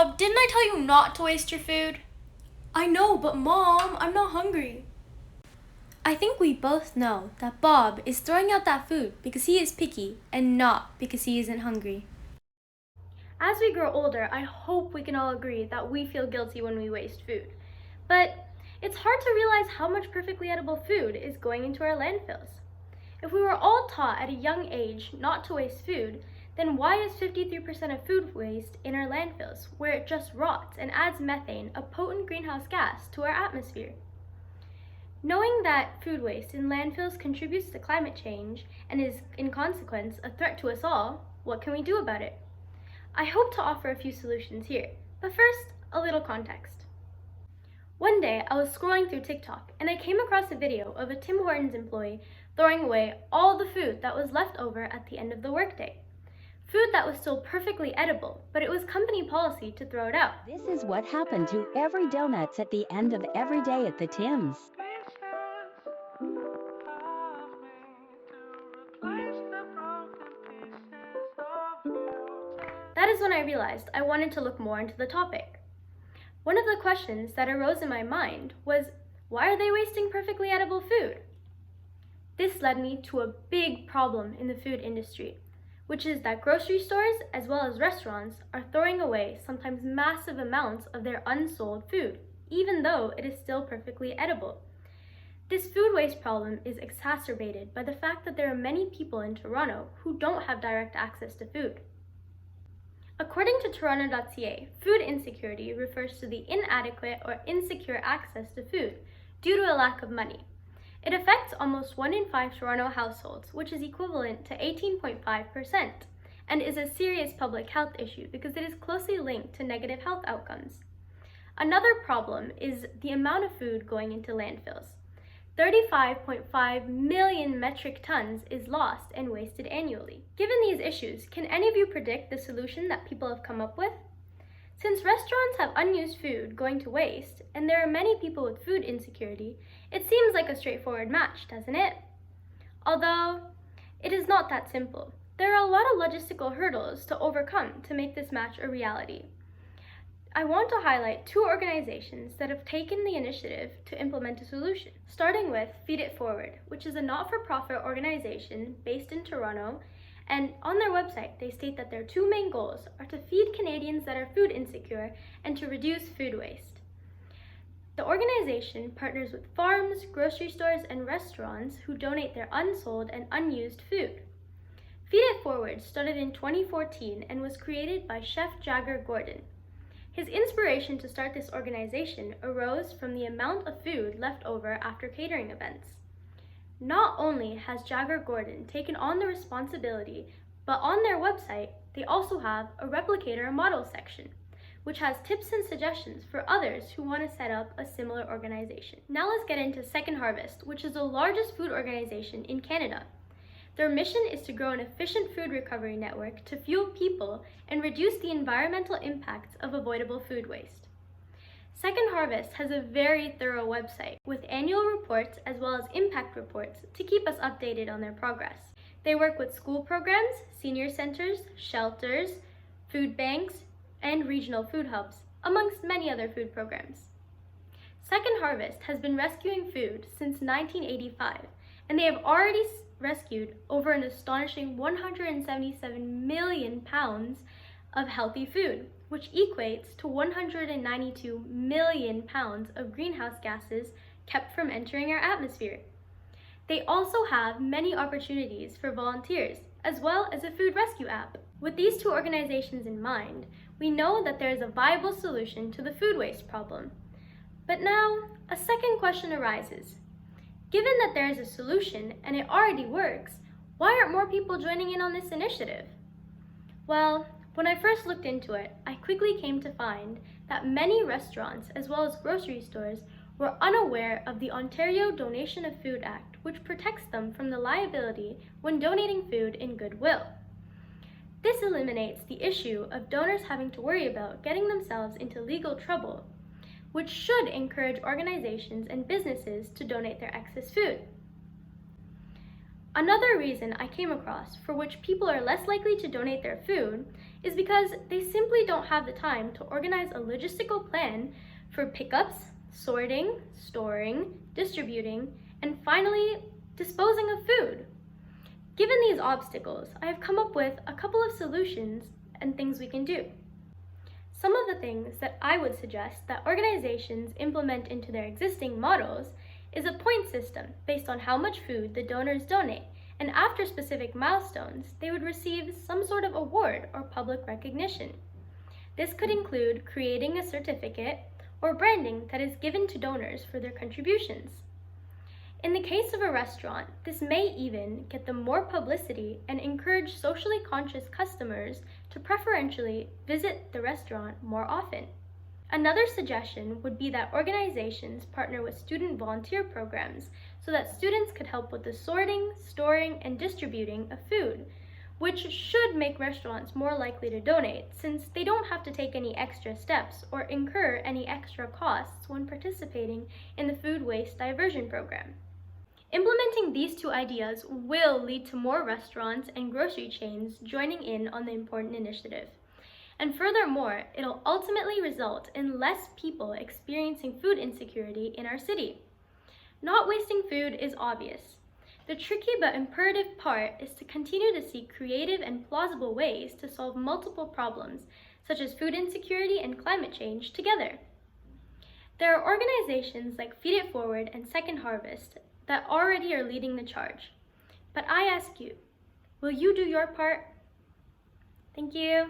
Bob, didn't I tell you not to waste your food? I know, but Mom, I'm not hungry. I think we both know that Bob is throwing out that food because he is picky and not because he isn't hungry. As we grow older, I hope we can all agree that we feel guilty when we waste food. But it's hard to realize how much perfectly edible food is going into our landfills. If we were all taught at a young age not to waste food, then why is 53% of food waste in our landfills, where it just rots and adds methane, a potent greenhouse gas, to our atmosphere? Knowing that food waste in landfills contributes to climate change and is, in consequence, a threat to us all, what can we do about it? I hope to offer a few solutions here, but first, a little context. One day, I was scrolling through TikTok and I came across a video of a Tim Hortons employee throwing away all the food that was left over at the end of the workday. Food that was still perfectly edible, but it was company policy to throw it out. This is what happened to every donuts at the end of every day at the Tim's. That is when I realized I wanted to look more into the topic. One of the questions that arose in my mind was, why are they wasting perfectly edible food? This led me to a big problem in the food industry, which is that grocery stores as well as restaurants are throwing away sometimes massive amounts of their unsold food, even though it is still perfectly edible. This food waste problem is exacerbated by the fact that there are many people in Toronto who don't have direct access to food. According to Toronto.ca, food insecurity refers to the inadequate or insecure access to food due to a lack of money. It affects almost 1 in 5 Toronto households, which is equivalent to 18.5%, and is a serious public health issue because it is closely linked to negative health outcomes. Another problem is the amount of food going into landfills. 35.5 million metric tons is lost and wasted annually. Given these issues, can any of you predict the solution that people have come up with? Since restaurants have unused food going to waste, and there are many people with food insecurity, it seems like a straightforward match, doesn't it? Although, it is not that simple. There are a lot of logistical hurdles to overcome to make this match a reality. I want to highlight 2 organizations that have taken the initiative to implement a solution, starting with Feed It Forward, which is a not-for-profit organization based in Toronto, and on their website they state that their 2 main goals are to feed Canadians that are food insecure and to reduce food waste. The organization partners with farms, grocery stores, and restaurants who donate their unsold and unused food. Feed It Forward started in 2014 and was created by Chef Jagger Gordon. His inspiration to start this organization arose from the amount of food left over after catering events. Not only has Jagger Gordon taken on the responsibility, but on their website, they also have a replicator model section, which has tips and suggestions for others who want to set up a similar organization. Now let's get into Second Harvest, which is the largest food organization in Canada. Their mission is to grow an efficient food recovery network to fuel people and reduce the environmental impacts of avoidable food waste. Second Harvest has a very thorough website with annual reports as well as impact reports to keep us updated on their progress. They work with school programs, senior centers, shelters, food banks, and regional food hubs, amongst many other food programs. Second Harvest has been rescuing food since 1985, and they have already rescued over an astonishing 177 million pounds of healthy food, which equates to 192 million pounds of greenhouse gases kept from entering our atmosphere. They also have many opportunities for volunteers, as well as a food rescue app. With these 2 organizations in mind, we know that there is a viable solution to the food waste problem. But now, a second question arises. Given that there is a solution and it already works, why aren't more people joining in on this initiative? Well, when I first looked into it, I quickly came to find that many restaurants as well as grocery stores were unaware of the Ontario Donation of Food Act, which protects them from the liability when donating food in goodwill. This eliminates the issue of donors having to worry about getting themselves into legal trouble, which should encourage organizations and businesses to donate their excess food. Another reason I came across for which people are less likely to donate their food is because they simply don't have the time to organize a logistical plan for pickups, sorting, storing, distributing, and finally, disposing of food. Given these obstacles, I have come up with a couple of solutions and things we can do. Some of the things that I would suggest that organizations implement into their existing models is a point system based on how much food the donors donate, and after specific milestones, they would receive some sort of award or public recognition. This could include creating a certificate or branding that is given to donors for their contributions. In the case of a restaurant, this may even get them more publicity and encourage socially conscious customers to preferentially visit the restaurant more often. Another suggestion would be that organizations partner with student volunteer programs so that students could help with the sorting, storing, and distributing of food, which should make restaurants more likely to donate since they don't have to take any extra steps or incur any extra costs when participating in the food waste diversion program. Implementing these two ideas will lead to more restaurants and grocery chains joining in on the important initiative. And furthermore, it'll ultimately result in less people experiencing food insecurity in our city. Not wasting food is obvious. The tricky but imperative part is to continue to seek creative and plausible ways to solve multiple problems, such as food insecurity and climate change, together. There are organizations like Feed It Forward and Second Harvest that already are leading the charge. But I ask you, will you do your part? Thank you.